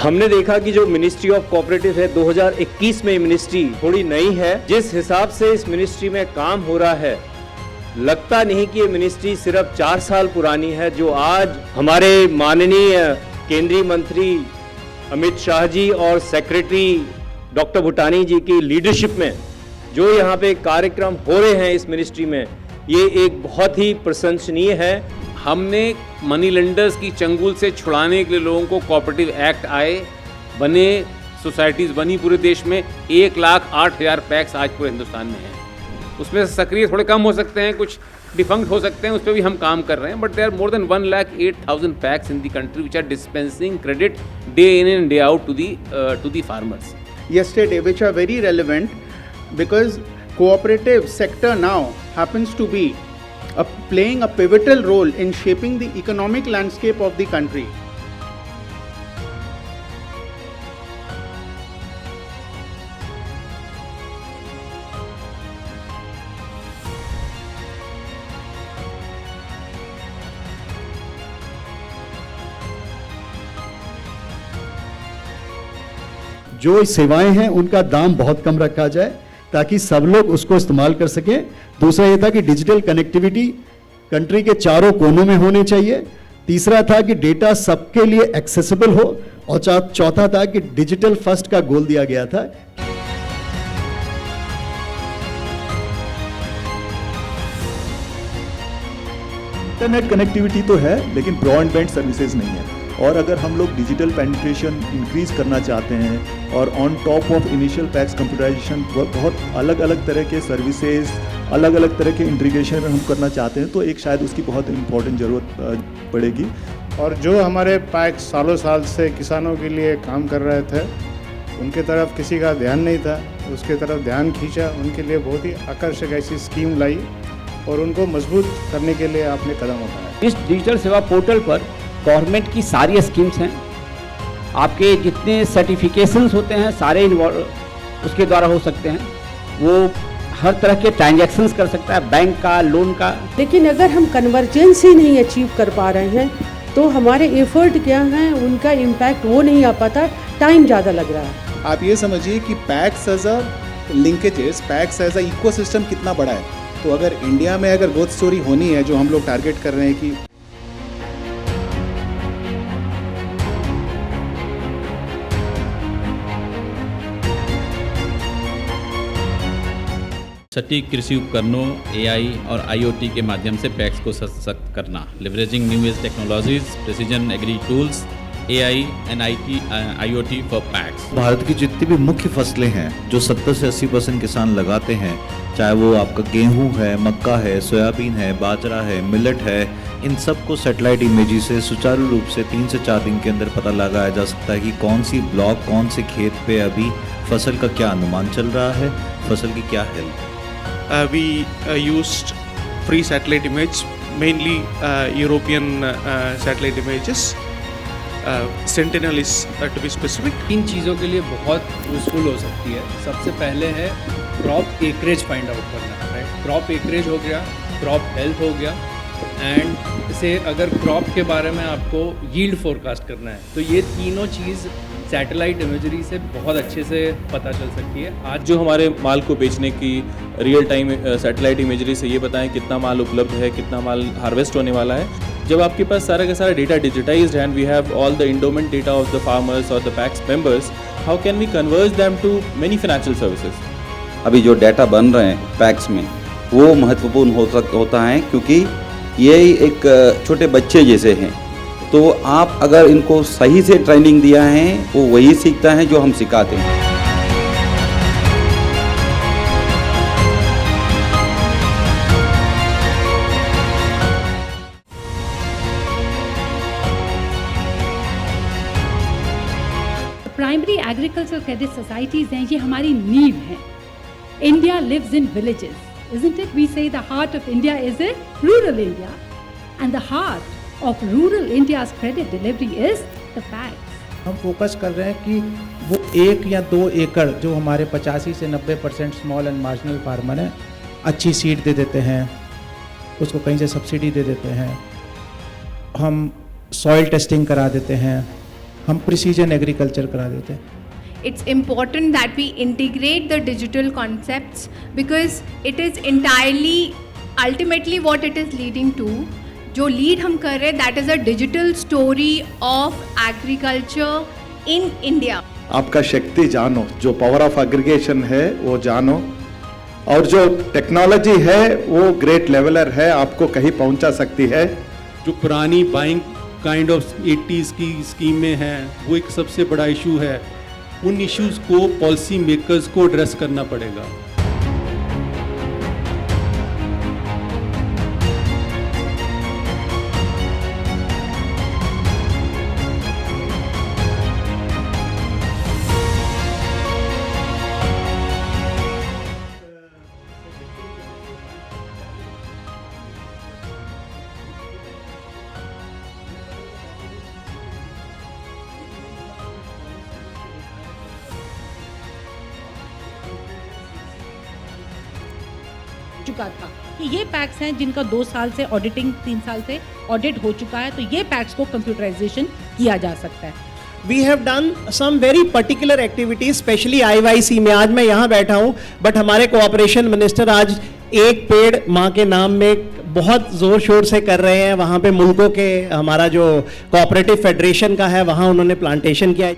हमने देखा कि जो मिनिस्ट्री ऑफ कोऑपरेटिव है 2021 में मिनिस्ट्री थोड़ी नई है। जिस हिसाब से इस मिनिस्ट्री में काम हो रहा है, लगता नहीं कि ये मिनिस्ट्री सिर्फ 4 साल पुरानी है। जो आज हमारे माननीय केंद्रीय मंत्री अमित शाह जी और सेक्रेटरी डॉक्टर भूटानी जी की लीडरशिप में जो यहाँ पे कार्यक्रम हो रहे हैं इस मिनिस्ट्री में, ये एक बहुत ही प्रशंसनीय है। हमने मनी लेंडर्स की चंगुल से छुड़ाने के लिए लोगों को कोऑपरेटिव एक्ट आए, बने, सोसाइटीज़ बनी पूरे देश में। 1,08,000 पैक्स आज पूरे हिंदुस्तान में हैं। उसमें सक्रिय थोड़े कम हो सकते हैं, कुछ डिफंक्ट हो सकते हैं, उस पर भी हम काम कर रहे हैं। But there are more than 1,08,000 PACS in the country which are dispensing credit day in and day out to the farmers yesterday, which are very relevant because cooperative sector now happens to be playing a pivotal role in shaping the economic landscape of the country. जो सेवाएं हैं उनका दाम बहुत कम रखा जाए ताकि सब लोग उसको इस्तेमाल कर सकें। दूसरा ये था कि डिजिटल कनेक्टिविटी कंट्री के चारों कोनों में होनी चाहिए। तीसरा था कि डेटा सबके लिए एक्सेसिबल हो, और चौथा था कि डिजिटल फर्स्ट का गोल दिया गया था। इंटरनेट कनेक्टिविटी तो है, लेकिन ब्रॉडबैंड सर्विसेज नहीं है। और अगर हम लोग डिजिटल पेनिट्रेशन इंक्रीज करना चाहते हैं और on top of initial PACS computerization बहुत अलग अलग तरह के सर्विसेज, अलग अलग तरह के इंटीग्रेशन हम करना चाहते हैं, तो एक शायद उसकी बहुत इम्पोर्टेंट ज़रूरत पड़ेगी। और जो हमारे पैक्स सालों साल से किसानों के लिए काम कर रहे थे, उनके तरफ किसी का ध्यान नहीं था, उसके तरफ ध्यान खींचा, उनके लिए बहुत ही आकर्षक ऐसी स्कीम लाई और उनको मजबूत करने के लिए आपने कदम उठाया। इस डिजिटल सेवा पोर्टल पर गवर्नमेंट की सारी स्कीम्स हैं। आपके जितने सर्टिफिकेशंस होते हैं सारे उसके द्वारा हो सकते हैं। वो हर तरह के ट्रांजैक्शंस कर सकता है, बैंक का, लोन का। लेकिन अगर हम कन्वर्जेंस ही नहीं अचीव कर पा रहे हैं तो हमारे एफर्ट क्या हैं, उनका इम्पैक्ट वो नहीं आ पाता, टाइम ज़्यादा लग रहा है। आप ये समझिए कि PACS as a linkages, PACS as a ecosystem कितना बड़ा है। तो अगर इंडिया में अगर ग्रोथ स्टोरी होनी है जो हम लोग टारगेट कर रहे हैं कि सटीक कृषि उपकरणों, AI और IoT के माध्यम से पैक्स को सशक्त करना, leveraging new age technologies, precision agri tools, AI and IoT for PACS. Bharat की जितनी भी मुख्य फसलें हैं जो 70 से 80% किसान लगाते हैं, चाहे वो आपका गेहूं है, मक्का है, सोयाबीन है, बाजरा है, मिलेट है, इन सब को सैटेलाइट इमेजी से सुचारू रूप से 3 से 4 दिन के अंदर पता लगाया जा सकता है कि कौन सी ब्लॉक, कौन से खेत पे अभी फसल का क्या अनुमान चल रहा है, फसल की क्या health. We used free satellite image, mainly European satellite images. Sentinel is to be specific. इन चीज़ों के लिए बहुत यूजफुल हो सकती है। सबसे पहले है क्रॉप एकरेज फाइंड आउट करना, राइट। क्रॉप एकरेज हो गया, क्रॉप हेल्थ हो गया, एंड इसे अगर क्रॉप के बारे में आपको यील्ड फोरकास्ट करना है तो ये तीनों चीज़ सैटेलाइट इमेजरी से बहुत अच्छे से पता चल सकती है। आज जो हमारे माल को बेचने की रियल टाइम सैटेलाइट इमेजरी से ये बताएं कितना माल उपलब्ध है, कितना माल हार्वेस्ट होने वाला है। जब आपके पास सारा का सारा डेटा डिजिटाइज्ड है and we have all the endowment data of the farmers और the PACS members, how can we converge them to many financial services. अभी जो डाटा बन रहे हैं पैक्स में वो महत्वपूर्ण होता है, क्योंकि ये एक छोटे बच्चे जैसे हैं। तो आप अगर इनको सही से ट्रेनिंग दिया है, वो वही सीखता है जो हम सिखाते हैं। प्राइमरी एग्रीकल्चर क्रेडिट सोसाइटीज हैं, ये हमारी नींव है। India lives in villages, isn't it? We say the heart of India is in rural India, and the heart of rural India's credit delivery is the PACS. हम focus कर रहे हैं कि वो 1 या 2 एकड़ जो हमारे 85 से 90% स्मॉल एंड मार्जिनल फार्मर हैं, अच्छी सीड दे देते हैं, उसको कहीं से सब्सिडी दे देते हैं, हम सॉइल टेस्टिंग करा देते हैं, हम प्रिसीजन एग्रीकल्चर करा देते हैं। It's important that we integrate the digital concepts because it is entirely ultimately what it is leading to. जो लीड हम कर रहे हैं that is a digital story of agriculture in India. आपका शक्ति जानो, जो पावर ऑफ एग्रीगेशन है वो जानो, और जो टेक्नोलॉजी है वो ग्रेट लेवलर है, आपको कहीं पहुंचा सकती है। जो पुरानी बाइंग काइंड ऑफ 80s की स्कीमें हैं वो एक सबसे बड़ा इशू है। उन इश्यूज को पॉलिसी मेकर्स को एड्रेस करना पड़ेगा। चुका था कि ये पैक्स हैं जिनका 2 साल से ऑडिटिंग, 3 साल से ऑडिट हो चुका है, तो ये पैक्स को कंप्यूटराइजेशन किया जा सकता है। We have done some very particular activities, especially IYC में। आज मैं यहाँ बैठा हूँ, बट हमारे कोऑपरेशन मिनिस्टर आज एक पेड़ माँ के नाम में बहुत ज़ोर शोर से कर रहे हैं। वहाँ पे मुल्कों के हमारा जो कोऑपरेटिव फेडरेशन का है वहाँ उन्होंने प्लांटेशन किया है।